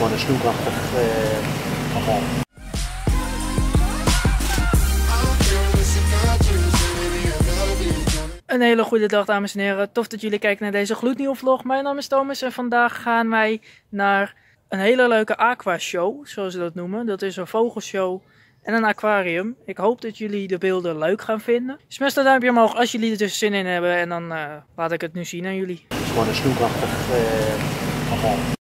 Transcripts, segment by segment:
gewoon een snoekrachtig geval. Een hele goede dag, dames en heren. Tof dat jullie kijken naar deze gloednieuwe vlog. Mijn naam is Thomas en vandaag gaan wij naar een hele leuke aquashow, zoals ze dat noemen. Dat is een vogelshow en een aquarium. Ik hoop dat jullie de beelden leuk gaan vinden. Smash een duimpje omhoog als jullie er dus zin in hebben en dan laat ik het nu zien aan jullie. Het is gewoon een snoekrachtig geval.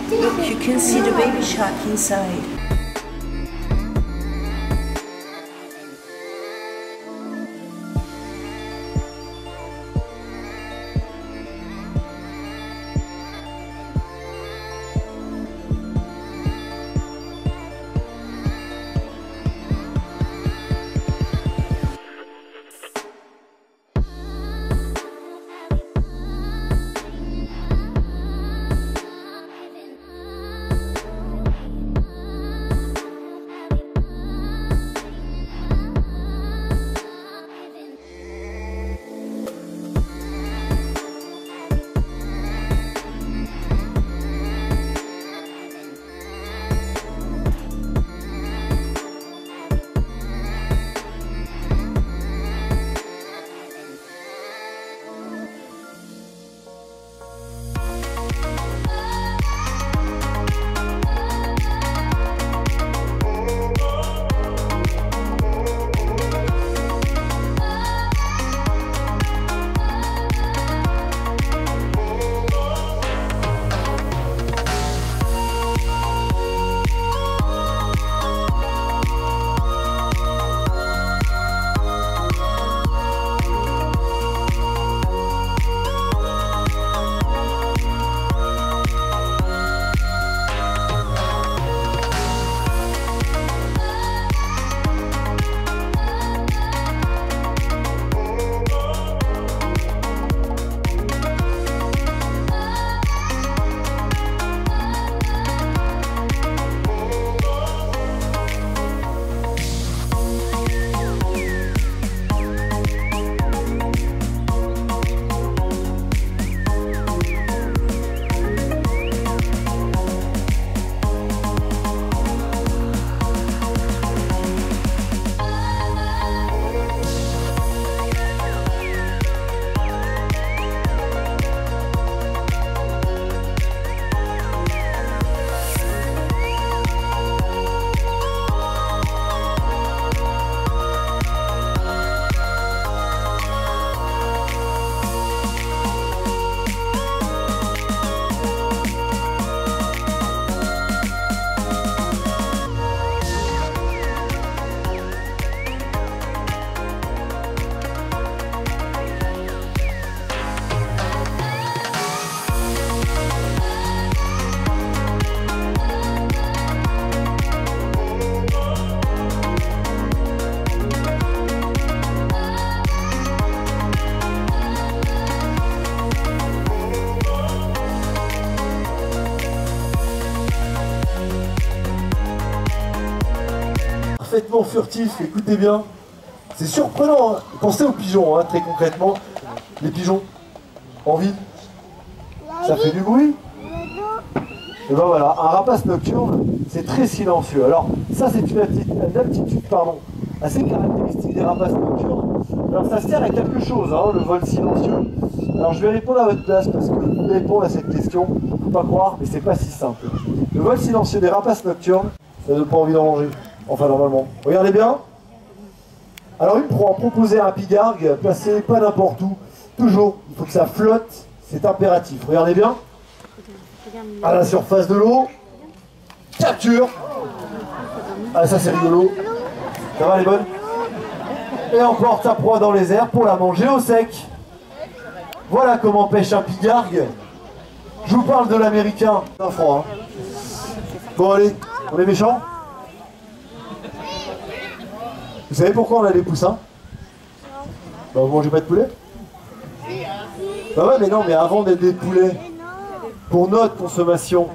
Look, you can see the baby shark inside. complètement furtif, écoutez bien. C'est surprenant, hein. Pensez aux pigeons, hein, très concrètement. Les pigeons, en ville, ça fait du bruit. Et ben voilà, un rapace nocturne, c'est très silencieux. Alors, ça c'est une aptitude assez caractéristique des rapaces nocturnes. Alors ça sert à quelque chose, hein, le vol silencieux. Alors je vais répondre à votre place parce que répondre à cette question, faut pas croire, mais c'est pas si simple. Le vol silencieux des rapaces nocturnes, ça donne pas envie d'en manger. Enfin normalement. Regardez bien. Alors une proie proposée à un pigargue, placée pas n'importe où. Toujours, il faut que ça flotte, c'est impératif. Regardez bien. À la surface de l'eau. Capture. Ah ça c'est rigolo. Ça va les bonnes? Et emporte sa proie dans les airs pour la manger au sec. Voilà comment pêche un pigargue. Je vous parle de l'américain. C'est un froid, hein. Bon allez, on est méchants? Vous savez pourquoi on a des poussins? Bah vous mangez pas de poulet? Bah ouais mais non, mais avant d'être des poulets, pour notre consommation,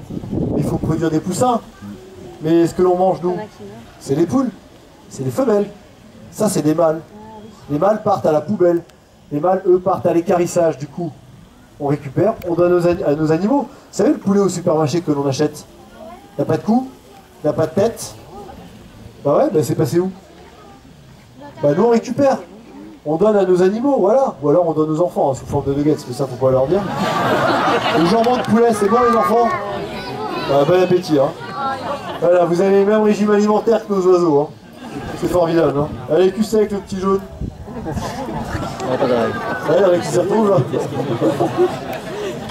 il faut produire des poussins. Mais ce que l'on mange nous, c'est les poules, c'est les femelles. Ça c'est des mâles. Les mâles partent à la poubelle. Les mâles, eux, partent à l'équarrissage. Du coup, on récupère, on donne à nos animaux. Vous savez le poulet au supermarché que l'on achète? Il n'y a pas de cou, il n'y a pas de tête. Bah ouais, bah c'est passé où? Bah nous on récupère. On donne à nos animaux, voilà. Ou alors on donne aux enfants, hein, sous forme de nuggets, parce que ça faut pas leur dire. Le jambon de poulet, c'est bon les enfants? Bah, bon appétit, hein. Voilà, vous avez le même régime alimentaire que nos oiseaux, hein. C'est formidable, hein. Allez, cul avec le petit jaune. Allez, avec qui s'y retrouve là.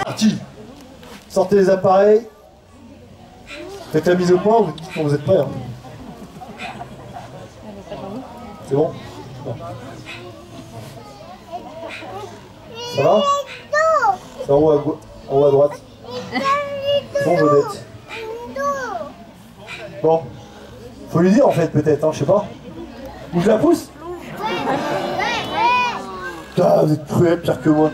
Parti. Sortez les appareils. Faites la mise au point, vous dites quand vous êtes prêts, hein. C'est bon? Ça va? C'est en haut à droite. Bon, Jodette. Bon. Faut lui dire en fait, peut-être, hein, je sais pas. Ou je la pousse? Ah, vous êtes cruel, pire que moi.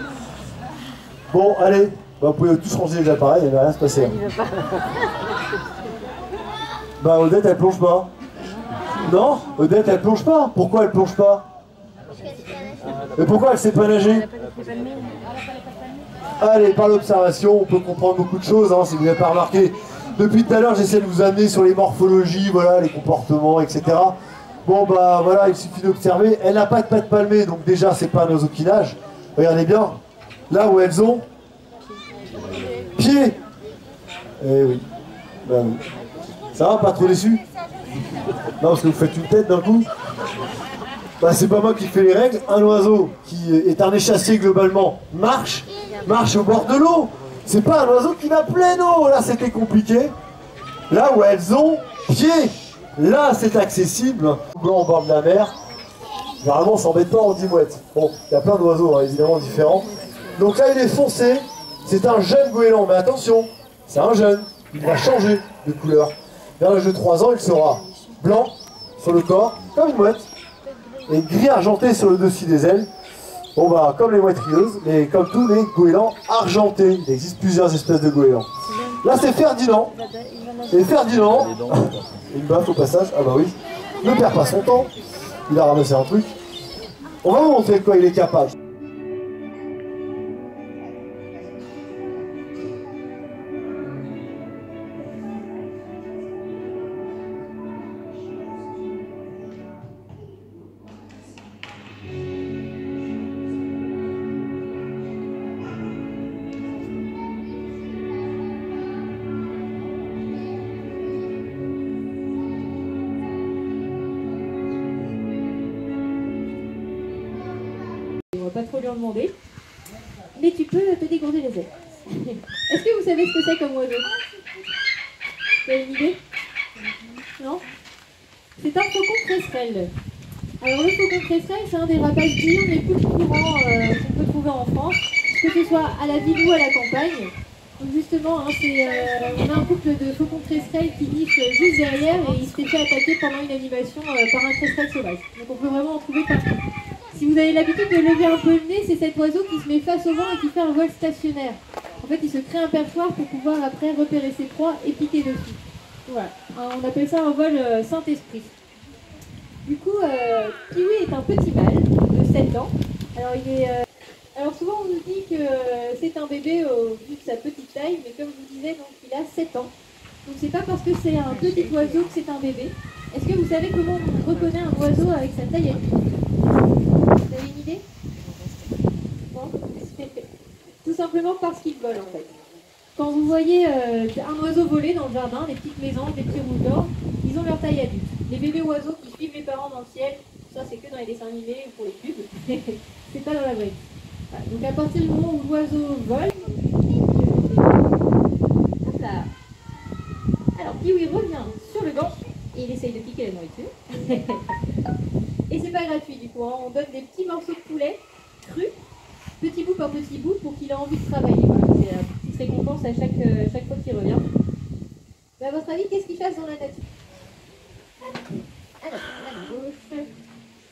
Bon, allez. Bah, vous pouvez tous ranger les appareils, il ne va rien se passer. Hein. Bah, Odette, elle plonge pas. Non, Odette, elle plonge pas. Pourquoi elle plonge pas? Mais pourquoi elle sait pas nager? Allez, par l'observation, on peut comprendre beaucoup de choses, hein, si vous n'avez pas remarqué. Depuis tout à l'heure, j'essaie de vous amener sur les morphologies, voilà, les comportements, etc. Bon, bah voilà, il suffit d'observer. Elle n'a pas de pattes palmées, donc déjà, c'est pas un oiseau qui nage. Regardez bien, là où elles ont pieds. Eh oui, bah oui. Ça va, pas trop déçu? Non, parce que vous faites une tête d'un coup. Bah, c'est pas moi qui fais les règles. Un oiseau qui est un échassier globalement marche au bord de l'eau. C'est pas un oiseau qui va pleine eau. Là, c'était compliqué. Là où elles ont pieds, là, c'est accessible. Blanc au bord de la mer. Généralement, on s'embête pas, on dit mouette. Bon, il y a plein d'oiseaux, hein, évidemment différents. Donc là, il est foncé. C'est un jeune goéland. Mais attention, c'est un jeune. Il va changer de couleur. Vers l'âge de 3 ans, il sera blanc sur le corps, comme une mouette, et gris argenté sur le dessus des ailes. Bon bah, comme les mouettes rieuses, mais comme tous les goélands argentés. Il existe plusieurs espèces de goélands. Là, c'est Ferdinand. Et Ferdinand, une baffe au passage, ah bah oui, ne perd pas son temps. Il a ramassé un truc. On va vous montrer de quoi il est capable. On va pas trop lui en demander, mais tu peux te dégourdir les ailes. Est-ce que vous savez ce que c'est comme oiseau? Vous avez une idée? Non? C'est un faucon cresserelle. Alors le faucon cresserelle, c'est un des rapaces diurnes les plus courants qu'on peut trouver en France, que ce soit à la ville ou à la campagne. Donc justement, hein, on a un couple de faucons cresserelles qui nichent juste derrière et il s'était fait attaquer pendant une animation par un cresserelle sauvage. Donc on peut vraiment en trouver partout. Si vous avez l'habitude de lever un peu le nez, c'est cet oiseau qui se met face au vent et qui fait un vol stationnaire. En fait, il se crée un perchoir pour pouvoir après repérer ses proies et piquer dessus. Voilà, on appelle ça un vol Saint-Esprit. Du coup, Kiwi est un petit mâle de 7 ans. Alors, alors souvent, on nous dit que c'est un bébé vu de sa petite taille, mais comme je vous disais, donc, il a 7 ans. Donc, c'est pas parce que c'est un petit oiseau que c'est un bébé. Est-ce que vous savez comment on reconnaît un oiseau avec sa taille adulte? Vous avez une idée? Non. Tout simplement parce qu'il vole, en fait. Quand vous voyez un oiseau voler dans le jardin, des petites maisons, des petits roues d'or, ils ont leur taille adulte. Les bébés oiseaux qui suivent les parents dans le ciel, ça c'est que dans les dessins animés ou pour les pubs, c'est pas dans la vraie vie. Voilà. Donc à partir du moment où l'oiseau vole, hop là. Alors Kiwi revient sur le banc et il essaye de piquer la nourriture. Et c'est pas gratuit du coup, hein. On donne des petits morceaux de poulet crus, petit bout par petit bout, pour qu'il ait envie de travailler. Voilà. C'est une petite récompense à chaque fois qu'il revient. Mais à votre avis, qu'est-ce qu'il fasse dans la nature? Alors, la gauche,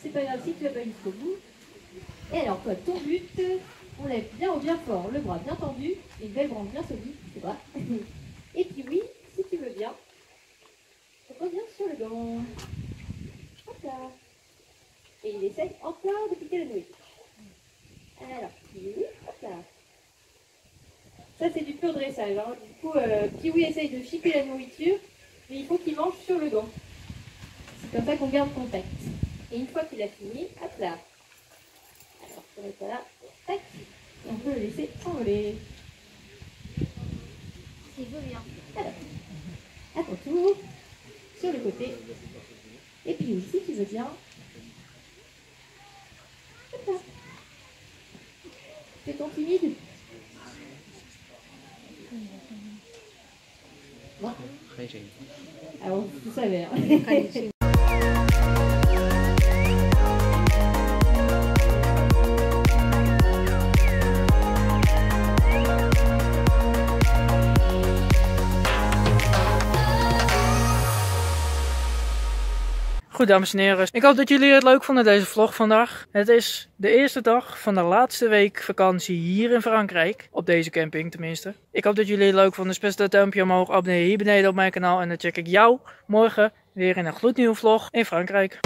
c'est pas grave si tu vas pas jusqu'au bout. Et alors, toi, ton but, on lève bien haut, bien fort, le bras bien tendu, et une belle branche bien solide, c'est bras. Et puis oui, si tu veux bien, reviens sur le banc. Hop là. Et il essaye encore de piquer la nourriture. Alors, Kiwi, hop là. Ça, c'est du pur dressage. Hein. Du coup, Kiwi essaye de chipper la nourriture, mais il faut qu'il mange sur le banc. C'est comme ça qu'on garde contact. Et une fois qu'il a fini, hop là. Alors, je vais mettre là, tac, et on peut le laisser s'envoler. S'il veut bien. Alors, à ton tour, sur le côté. Et puis aussi, tu veux bien. Hop là. Fais ton timide. Bon. Alors, vous savez. Hein. Goed, dames en heren. Ik hoop dat jullie het leuk vonden, deze vlog vandaag. Het is de eerste dag van de laatste week vakantie hier in Frankrijk. Op deze camping tenminste. Ik hoop dat jullie het leuk vonden. Dus best een duimpje omhoog, abonneer hier beneden op mijn kanaal. En dan check ik jou morgen weer in een gloednieuwe vlog in Frankrijk.